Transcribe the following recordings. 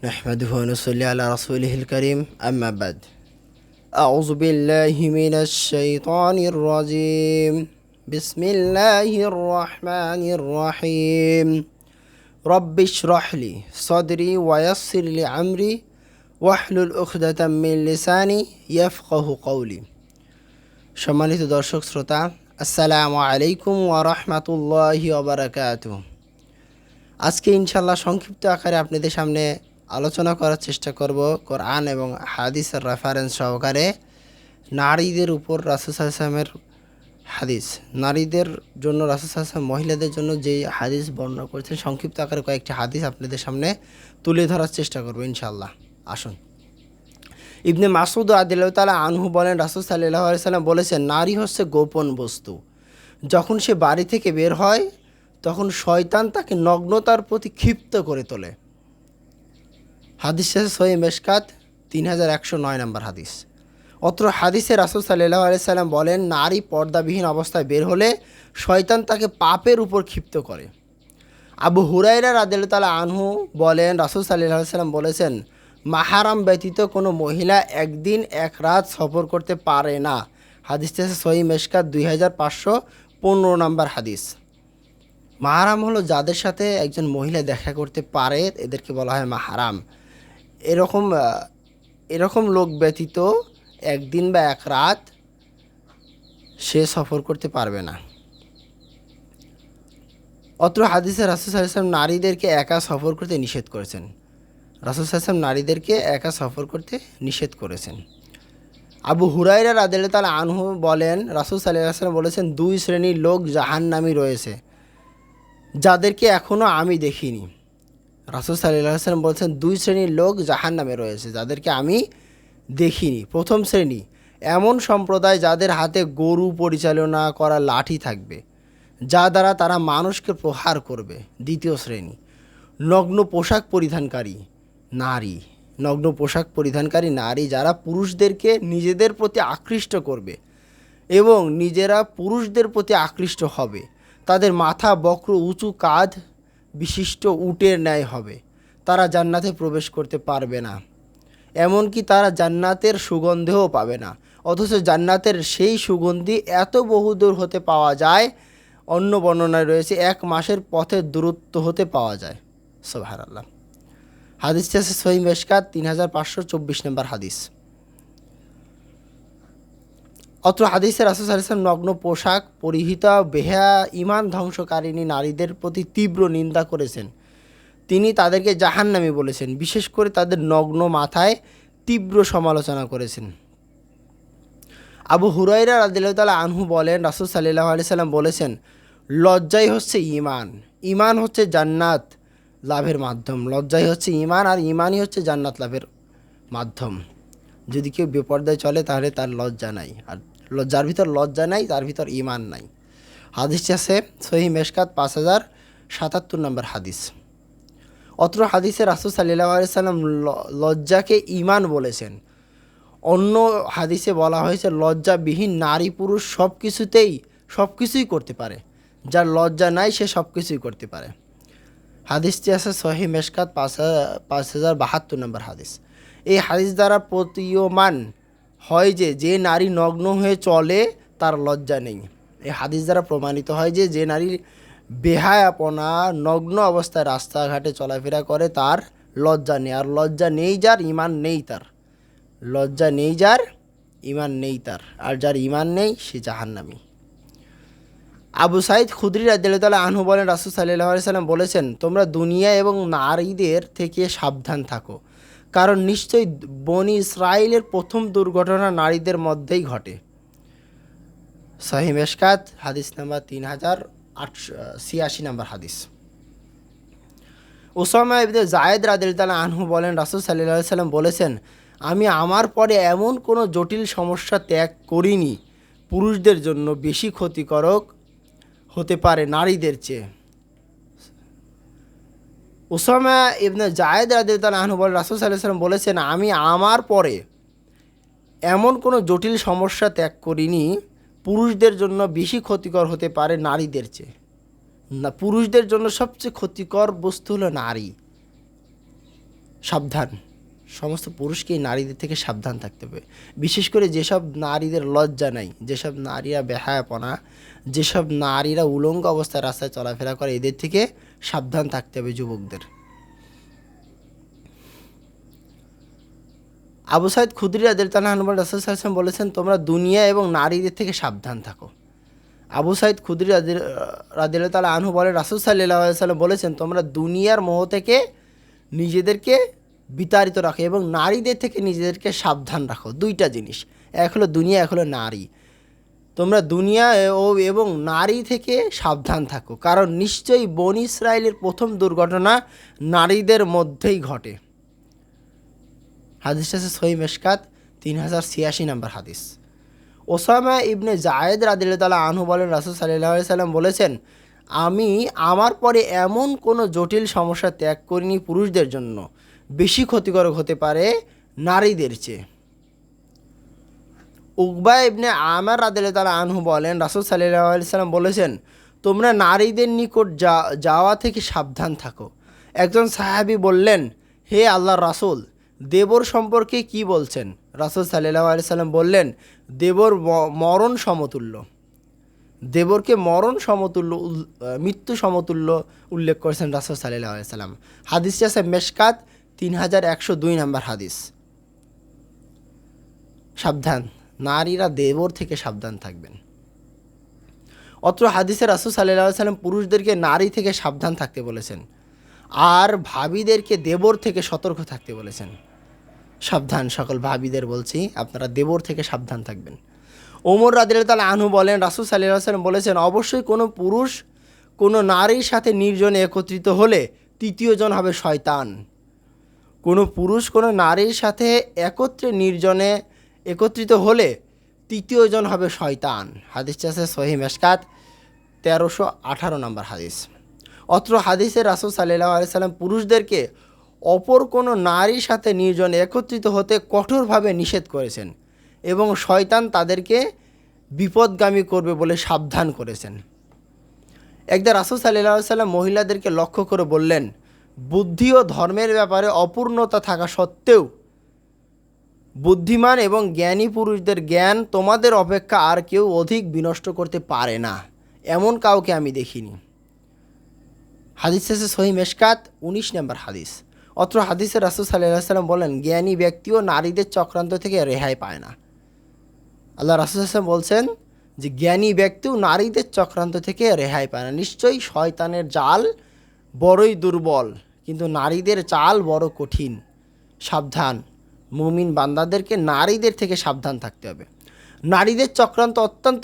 نحمده ونصلي على رسوله الكريم أما بعد أعوذ بالله من الشيطان الرجيم بسم الله الرحمن الرحيم رب اشرح لي صدري ويسر لي أمري واحلل عقدة من লিসানি ইয়াফকাহু কওলি। সম্মানিত দর্শক শ্রোতা, আসসালামু আলাইকুম ওয়া রাহমাতুল্লাহি ওয়া বারাকাতুহু। আজকে ইনশাআল্লাহ সংক্ষিপ্ত আকারে আপনাদের সামনে আলোচনা করার চেষ্টা করব কোরআন এবং হাদিসের রেফারেন্স সহকারে নারীদের উপর রাসূল সাল্লাল্লাহু আলাইহি ওয়াসাল্লামের হাদিস, নারীদের জন্য রাসূল সাল্লাল্লাহু আলাইহি ওয়াসাল্লাম মহিলাদের জন্য যে হাদিস বর্ণনা করেছেন সংক্ষিপ্ত আকারে কয়েকটি হাদিস আপনাদের সামনে তুলে ধরার চেষ্টা করব ইনশাআল্লাহ। আসুন। ইবনে মাসউদ রাদিয়াল্লাহু তাআলা আনহু বলেন, রাসূল সাল্লাল্লাহু আলাইহি ওয়াসাল্লাম বলেছেন, নারী হচ্ছে গোপন বস্তু। যখন সে বাড়ি থেকে বের হয় তখন শয়তান তাকে নগ্নতার প্রতি ক্ষিপ্ত করে তোলে। হাদিস সহিহ মেশকাত 3109 নম্বর হাদিস। অত্র হাদিসে রাসূল সাল্লাল্লাহু আলাইহি সাল্লাম বলেন, নারী পর্দাবিহীন অবস্থায় বের হলে শয়তান তাকে পাপের উপর ক্ষিপ্ত করে। আবু হুরায়রা রাদিয়াল্লাহু তাআলা আনহু বলেন, রাসূল সাল্লাল্লাহু আলাইহি সাল্লাম বলেছেন, মাহারাম ব্যতীত কোনো মহিলা একদিন এক রাত সফর করতে পারে না। হাদিসটি সহিহ মেশকাত 2515 নম্বর হাদিস। মাহারাম হলো যাদের সাথে একজন মহিলা দেখা করতে পারে, এদেরকে বলা হয় মাহারাম। এরকম লোক ব্যতীত একদিন বা এক রাত সে সফর করতে পারবে না। অত্র হাদিসে রাসূল সাল্লাল্লাহু আলাইহি ওয়াসাল্লাম নারীদেরকে একা সফর করতে নিষেধ করেছেন। রাসূল সাল্লাল্লাহু আলাইহি ওয়াসাল্লাম নারীদেরকে একা সফর করতে নিষেধ করেছেন। আবু হুরায়রা রাদিয়াল্লাহু তাআলা আনহু বলেন, রাসূল সাল্লাল্লাহু আলাইহি ওয়াসাল্লাম বলেছেন, দুই শ্রেণীর লোক জাহান্নামী রয়েছে যাদেরকে এখনও আমি দেখিনি। রাসূল সাল্লাল্লাহু আলাইহি ওয়াসাল্লাম বলেছেন, দুই শ্রেণীর লোক জাহান্নামে রয়েছে যাদেরকে আমি দেখিনি। প্রথম শ্রেণী এমন সম্প্রদায় যাদের হাতে গরু পরিচালনা করা লাঠি থাকবে, যা দ্বারা তারা মানুষকে প্রহার করবে। দ্বিতীয় শ্রেণী নগ্ন পোশাক পরিধানকারী নারী, যারা পুরুষদেরকে নিজেদের প্রতি আকৃষ্ট করবে এবং নিজেরা পুরুষদের প্রতি আকৃষ্ট হবে। তাদের মাথা বক্র, উঁচু কাঁধ বিশিষ্ট উটের ন্যায় হবে। তারা জান্নাতে প্রবেশ করতে পারবে না, এমনকি তারা জান্নাতের সুগন্ধেও পাবে না। অথচ জান্নাতের সেই সুগন্ধি এত বহুদূর হতে পাওয়া যায়, অন্য বর্ণনায় রয়েছে 1 মাসের পথের দূরত্ব হতে পাওয়া যায়। সুবহানাল্লাহ। হাদিসটি আছে সহিহ মেশকাত 3524 নম্বর হাদিস। অত্র হাদিসে রাসূল সাল্লাল্লাহু আলাইহি ওয়াসাল্লাম নগ্ন পোশাক পরিহিতা বেহায়া ঈমান ধ্বংসকারিণী নারীদের প্রতি তীব্র নিন্দা করেছেন। তিনি তাদেরকে জাহান্নামী বলেছেন, বিশেষ করে তাদের নগ্ন মাথায় তীব্র সমালোচনা করেছেন। আবু হুরায়রা রাদিয়াল্লাহু তাআলা আনহু বলেন, রাসূল সাল্লাল্লাহু আলাইহি সাল্লাম বলেছেন, লজ্জাই হচ্ছে ঈমান, ঈমান হচ্ছে জান্নাত লাভের মাধ্যম। লজ্জাই হচ্ছে ঈমান, আর ঈমানই হচ্ছে জান্নাত লাভের মাধ্যম। যদি কেউ বেপরদায় চলে তাহলে তার লজ্জা নাই, আর যার ভিতর লজ্জা নাই তার ভিতর ঈমান নাই। হাদিসটি আছে সহিহ মেশকাত 5077 নম্বর হাদিস। অত্র হাদিসে রাসূল সাল্লাল্লাহু আলাইহি সাল্লাম লজ্জাকে ঈমান বলেছেন। অন্য হাদিসে বলা হয়েছে, লজ্জাবিহীন নারী পুরুষ সব কিছুই করতে পারে। যার লজ্জা নাই সে সব কিছুই করতে পারে। হাদিসটি আছে সহিহ মেশকাত 5072 নম্বর হাদিস। এই হাদিস দ্বারা প্রতীয়মান হয় যে নারী নগ্ন হয়ে চলে তার লজ্জা নেই। এই হাদিস দ্বারা প্রমাণিত হয় যে নারীর বেহায়াপনা, নগ্ন অবস্থায় রাস্তাঘাটে চলাফেরা করে তার লজ্জা নেই। আর লজ্জা নেই যার, ঈমান নেই তার। লজ্জা নেই যার, ঈমান নেই তার। আর যার ঈমান নেই সে জাহান্নামী। আবু সাঈদ খুদরি রাদিয়াল্লাহু তাআলা আনহু বলেন, রাসূল সাল্লাল্লাহু আলাইহি সাল্লাম বলেছেন, তোমরা দুনিয়া এবং নারীদের থেকে সাবধান থাকো, কারণ নিশ্চয়ই বনি ইসরাইলের প্রথম দুর্ঘটনা নারীদের মধ্যেই ঘটে। সহিহ মেশকাত হাদিস নাম্বার 3886 নম্বর হাদিস। উসামা ইবনে যায়েদ রাদিয়াল্লাহু তাআলা আনহু বলেন, রাসূল সাল্লাল্লাহু আলাইহি সাল্লাম বলেছেন, আমি আমার পরে এমন কোনো জটিল সমস্যা ত্যাগ করিনি পুরুষদের জন্য বেশি ক্ষতিকারক হতে পারে নারীদের চেয়ে। উসামা ইবনে যায়েদ রাদিয়াল্লাহু তাআলা আনহু বলেন, রাসূল সাল্লাল্লাহু আলাইহি সাল্লাম বলেছেন, আমি আমার পরে এমন কোনো জটিল সমস্যা ত্যাগ করিনি পুরুষদের জন্য বেশি ক্ষতিকর হতে পারে নারীদের চেয়ে। না, পুরুষদের জন্য সবচেয়ে ক্ষতিকর বস্তু হলো নারী। সাবধান, সমস্ত পুরুষকেই নারীদের থেকে সাবধান থাকতে হবে। বিশেষ করে যেসব নারীদের লজ্জা নাই, যেসব নারীরা বেহায়াপনা, যেসব নারীরা উলঙ্গ অবস্থায় রাস্তায় চলাফেরা করে, এদের থেকে সাবধান থাকতে হবে যুবকদের। আবু সাইদ খুদরি রাদিয়াল্লাহু আনহু রাসূল সাল্লাল্লাহু আলাইহি ওয়াসাল্লাম বলেছেন, তোমরা দুনিয়া এবং নারীদের থেকে সাবধান থাকো। আবু সাইদ খুদরি রাদিয়াল্লাহু আনহু বলেন, রাসূল সাল্লাল্লাহু আলাইহি ওয়াসাল্লাম বলেছেন, তোমরা দুনিয়ার মোহ থেকে নিজেদেরকে বিতাড়িত রাখো এবং নারীদের থেকে নিজেদেরকে সাবধান রাখো। দুইটা জিনিস, এক হলো দুনিয়া, এক হলো নারী। তোমরা দুনিয়া এবং নারী থেকে সাবধান থাকো, কারণ নিশ্চয়ই বনী ইসরায়েলের প্রথম দুর্ঘটনা নারীদের মধ্যেই ঘটে। হাদিসটা আছে সহিহ মিশকাত 3086 নম্বর হাদিস। ওসামা ইবনে জায়েদ রাদিয়াল্লাহু আনহু বলেন, রাসূল সাল্লাল্লাহু আলাইহি সাল্লাম বলেছেন, আমি আমার পরে এমন কোনো জটিল সমস্যা ত্যাগ করিনি পুরুষদের জন্য বেশি ক্ষতিকারক হতে পারে নারীদের চেয়ে। উকবা ইবনে আমার রাদিয়াল্লাহু আনহু বলেন, রাসূল সাল্লাল্লাহু আলাইহি সাল্লাম বলেছেন, তোমরা নারীদের নিকট যাওয়া থেকে সাবধান থাকো। একজন সাহাবী বললেন, হে আল্লাহর রাসূল, দেবর সম্পর্কে কি বলছেন? রাসূল সাল্লাল্লাহু আলাইহি সাল্লাম বললেন, দেবর মরণ সমতুল্য। দেবরকে মরণ সমতুল্য, মৃত্যু সমতুল্য উল্লেখ করেছেন রাসূল সাল্লাল্লাহু আলাইহি সাল্লাম। হাদিসটি আছে মিশকাত 3102 নম্বর হাদিস। সাবধান, নারীরা দেবর থেকে সাবধান থাকবেন। অত্র হাদিসে রাসূল সাল্লাল্লাহু আলাইহি সাল্লাম পুরুষদেরকে নারী থেকে সাবধান থাকতে বলেছেন, আর ভাবিদেরকে দেবর থেকে সতর্ক থাকতে বলেছেন। সাবধান সকল ভাবিদের বলছি, আপনারা দেবর থেকে সাবধান থাকবেন। ওমর রাদিয়াল্লাহু আনহু বলেন, রাসূল সাল্লাল্লাহু আলাইহি সাল্লাম বলেছেন, অবশ্যই কোনো পুরুষ কোনো নারীর সাথে নির্জনে একত্রিত হলে তৃতীয় জন হবে শয়তান। কোনো পুরুষ কোনো নারীর সাথে নির্জনে একত্রিত হলে তৃতীয় জন হবে শয়তান। হাদিসটি আছে সহিহ মিশকাত 1318 নম্বর হাদিস। অত্র হাদিসে রাসূল সাল্লাল্লাহু আলাইহি সাল্লাম পুরুষদেরকে অপর কোনো নারীর সাথে নির্জনে একত্রিত হতে কঠোরভাবে নিষেধ করেছেন এবং শয়তান তাদেরকে বিপদগামী করবে বলে সাবধান করেছেন। একদা রাসূল সাল্লাল্লাহু আলাইহি সাল্লাম মহিলাদেরকে লক্ষ্য করে বললেন, বুদ্ধি ও ধর্মের ব্যাপারে অপূর্ণতা থাকা সত্ত্বেও বুদ্ধিমান এবং জ্ঞানী পুরুষদের জ্ঞান তোমাদের অপেক্ষা আর কেউ অধিক বিনষ্ট করতে পারে না, এমন কাউকে আমি দেখিনি। হাদিস আছে সহিহ মিশকাত 19 নম্বর হাদিস। অত্র হাদিসে রাসূল সাল্লাল্লাহু আলাইহি সাল্লাম বলেন, জ্ঞানী ব্যক্তিও নারীদের চক্রান্ত থেকে রেহাই পায় না। আল্লাহ রাসূল সাল্লাল্লাহু আলাইহি সাল্লাম বলছেন যে জ্ঞানী ব্যক্তিও নারীদের চক্রান্ত থেকে রেহাই পায় না। নিশ্চয়ই শয়তানের জাল বড়ই দুর্বল, কিন্তু নারীদের চাল বড় কঠিন। সাবধান, মুমিন বান্দাদেরকে নারীদের থেকে সাবধান থাকতে হবে। নারীদের চক্রান্ত অত্যন্ত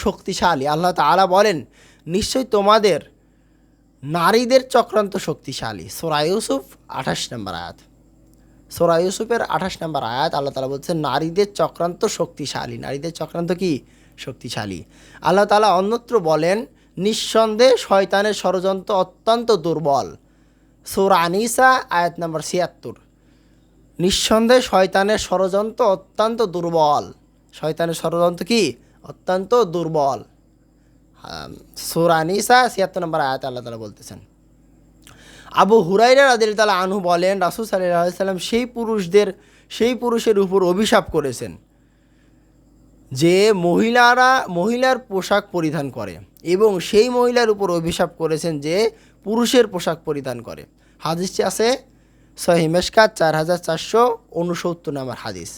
শক্তিশালী। আল্লাহ তাআলা বলেন, নিশ্চয়ই তোমাদের নারীদের চক্রান্ত শক্তিশালী। সূরা ইউসুফ 28 নম্বর আয়াত। সূরা ইউসুফের 28 নম্বর আয়াত আল্লাহ তাআলা বলছেন, নারীদের চক্রান্ত শক্তিশালী। নারীদের চক্রান্ত কি? শক্তিশালী। আল্লাহ তাআলা অন্যত্র বলেন, নিঃসন্দেহে শয়তানের ষড়যন্ত্র অত্যন্ত দুর্বল। সূরা আনিসা আয়াত নম্বর 76। নিঃসন্দেহে শয়তানের ষড়যন্ত্র অত্যন্ত দুর্বল। শয়তানের ষড়যন্ত্র কি? অত্যন্ত দুর্বল। সূরা আনিসা 76 নম্বর আয়াত আল্লাহ তাআলা বলতেছেন। আবু হুরায়রা রাদিয়াল্লাহু আনহু বলেন, রাসূল সাল্লাল্লাহু আলাইহি সাল্লাম সেই পুরুষের উপর অভিশাপ করেছেন যে মহিলার পোশাক পরিধান করে, এবং সেই মহিলার উপর অভিশাপ করেছেন যে পুরুষের পোশাক পরিধান করে। হাদিসটি আছে সহিহ মিশকাত 4469 নম্বর হাদিস।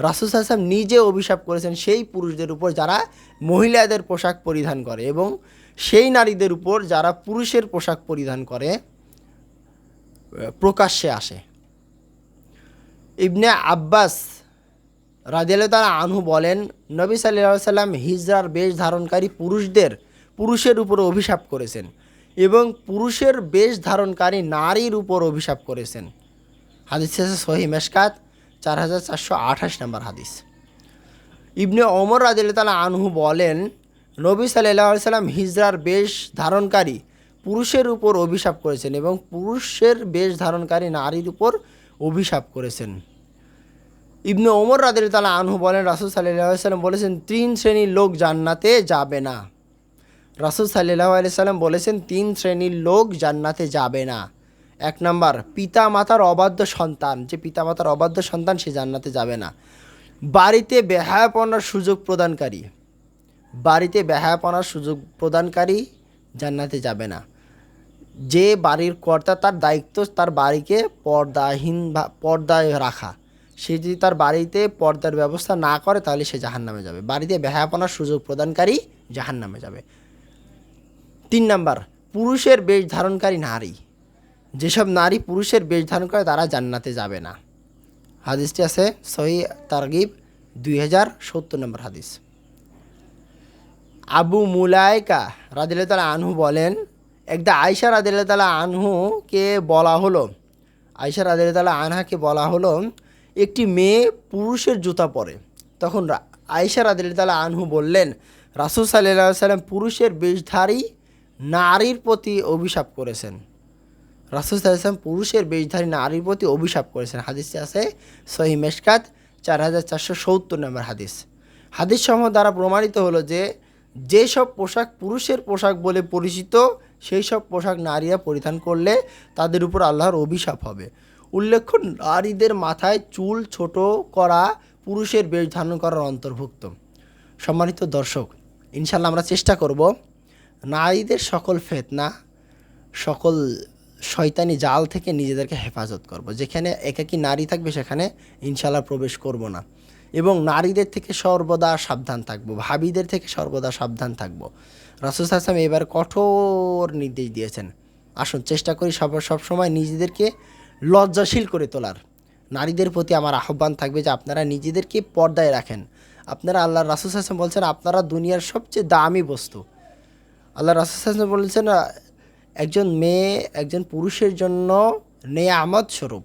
রাসূল সাল্লাল্লাহু আলাইহি ওয়াসাল্লাম নিজে অভিশাপ করেছেন সেই পুরুষদের উপর যারা মহিলাদের পোশাক পরিধান করে, এবং সেই নারীদের উপর যারা পুরুষের পোশাক পরিধান করে প্রকাশ্যে আসে। ইবনে আব্বাস রাদিয়াল্লাহু আনহু বলেন, নবী সাল্লাল্লাহু আলাইহি ওয়াসাল্লাম হিজরার বেশ ধারণকারী পুরুষের উপর অভিশাপ করেছেন এবং পুরুষের বেশ ধারণকারী নারীর উপর অভিশাপ করেছেন। হাদিস আছে সহিহ মিশকাত 4428 নম্বর হাদিস। ইবনে ওমর রাদিয়াল্লাহু আনহু বলেন, নবী সাল্লাল্লাহু আলাইহি ওয়াসাল্লাম হিজরার বেশ ধারণকারী পুরুষের উপর অভিশাপ করেছেন এবং পুরুষের বেশ ধারণকারী নারীর উপর অভিশাপ করেছেন। ইবনে ওমর রাদিয়াল্লাহু আনহু বলেন, রাসূল সাল্লাল্লাহু আলাইহি ওয়াসাল্লাম বলেছেন, 3 শ্রেণীর লোক জান্নাতে যাবে না। রাসূল সাল্লাল্লাহু আলাইহি ওয়াসাল্লাম বলেছেন 3 শ্রেণীর লোক জান্নাতে যাবে না। 1 নাম্বার, পিতা মাতার অবাধ্য সন্তান, যে পিতা মাতার অবাধ্য সন্তান সে জান্নাতে যাবে না। বাড়িতে বেহায়াপনার সুযোগ প্রদানকারী, বাড়িতে বেহায়াপনার সুযোগ প্রদানকারী জান্নাতে যাবে না। যে বাড়ির কর্তা তার দায়িত্ব তার বাড়িকে পর্দাহীন বা পর্দায় রাখা, সে যদি তার বাড়িতে পর্দার ব্যবস্থা না করে তাহলে সে জাহান্নামে যাবে। বাড়িতে বেহায়াপনার সুযোগ প্রদানকারী জাহান্নামে যাবে। 3 নাম্বার, পুরুষের বেশ ধারণকারী নারী, যেসব নারী পুরুষের বেশ ধারণ করে তারা জান্নাতে যাবে না। হাদিসটি আছে সহিহ তারগিব 2070 নম্বর হাদিস। আবু মুলায়কা রাদিয়াল্লাহু তাআলা আনহু বলেন, একদা আয়েশা রাদিয়াল্লাহু তাআলা আনহুকে বলা হলো, আয়েশা রাদিয়াল্লাহু তাআলা আনহাকে বলা হলো একটি মেয়ে পুরুষের জুতা পরে। তখন আয়েশা রাদিয়াল্লাহু তাআলা আনহু বললেন, রাসূল সাল্লাল্লাহু আলাইহি সাল্লাম পুরুষের বেশধারী নারীর প্রতি অভিশাপ করেছেন। রাসূল সাল্লাল্লাহু আলাইহি ওয়াসাল্লাম পুরুষের বেশধারী নারীর প্রতি অভিশাপ করেছেন। হাদিসটি আছে সহিহ মিশকাত 4470 নম্বর হাদিস। হাদিস সমূহ দ্বারা প্রমাণিত হলো যে যেসব পোশাক পুরুষের পোশাক বলে পরিচিত সেই সব পোশাক নারীরা পরিধান করলে তাদের উপর আল্লাহর অভিশাপ হবে। উল্লেখ্য, নারীদের মাথায় চুল ছোট করা পুরুষের বেশ ধারণ করার অন্তর্ভুক্ত। সম্মানিত দর্শক, ইনশাল্লাহ আমরা চেষ্টা করব নারীদের সকল ফিতনা, সকল শয়তানি জাল থেকে নিজেদেরকে হেফাজত করব। যেখানে একাকী নারী থাকবে সেখানে ইনশাল্লাহ প্রবেশ করব না, এবং নারীদের থেকে সর্বদা সাবধান থাকব, ভাবিদের থেকে সর্বদা সাবধান থাকব। রাসূল সাল্লাল্লাহু আলাইহি ওয়াসাল্লাম এবার কঠোর নির্দেশ দিয়েছেন। আসুন চেষ্টা করি সবসময় নিজেদেরকে লজ্জাশীল করে তোলার। নারীদের প্রতি আমার আহ্বান থাকবে যে আপনারা নিজেদেরকে পর্দায় রাখেন। আপনারা, আল্লাহ রাসূল সাল্লাল্লাহু আলাইহি ওয়াসাল্লাম বলছেন, আপনারা দুনিয়ার সবচেয়ে দামি বস্তু। আল্লাহ রাসূল সাল্লাল্লাহু আলাইহি ওয়াসাল্লাম বলেছেন, একজন মেয়ে একজন পুরুষের জন্য নেয়ামত স্বরূপ,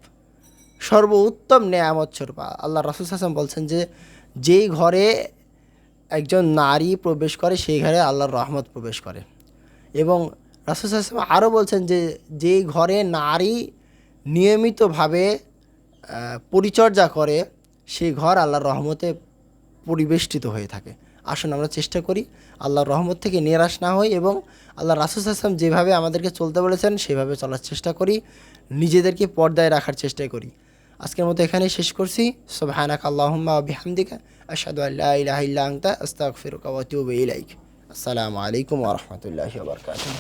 সর্বোত্তম নেয়ামত স্বরূপ। আল্লাহ রাসূল সাল্লাল্লাহু আলাইহি ওয়াসাল্লাম বলছেন যে যেই ঘরে একজন নারী প্রবেশ করে সেই ঘরে আল্লাহর রহমত প্রবেশ করে। এবং রাসূল সাল্লাল্লাহু আলাইহি ওয়াসাল্লাম আরও বলছেন যে যেই ঘরে নারী নিয়মিতভাবে পরিচর্যা করে সেই ঘর আল্লাহর রহমতে পরিবেষ্টিত হয়ে থাকে। আসুন আমরা চেষ্টা করি আল্লাহর রহমত থেকে নিরাশ না হই, এবং আল্লাহ রাসূল সাল্লাল্লাহু আলাইহি ওয়াসাল্লাম যেভাবে আমাদেরকে চলতে বলেছেন সেভাবে চলার চেষ্টা করি, নিজেদেরকে পর্দায় রাখার চেষ্টা করি। আজকের মতো এখানেই শেষ করছি। সুবহানাকা আল্লাহুম্মা ওয়া বিহামদিকা আশহাদু আল্লা ইলাহা ইল্লা আনতা আস্তাগফিরুকা ওয়া আতুবু ইলাইক। আসসালামু আলাইকুম ওয়া রাহমাতুল্লাহি ওয়া বারাকাতুহু।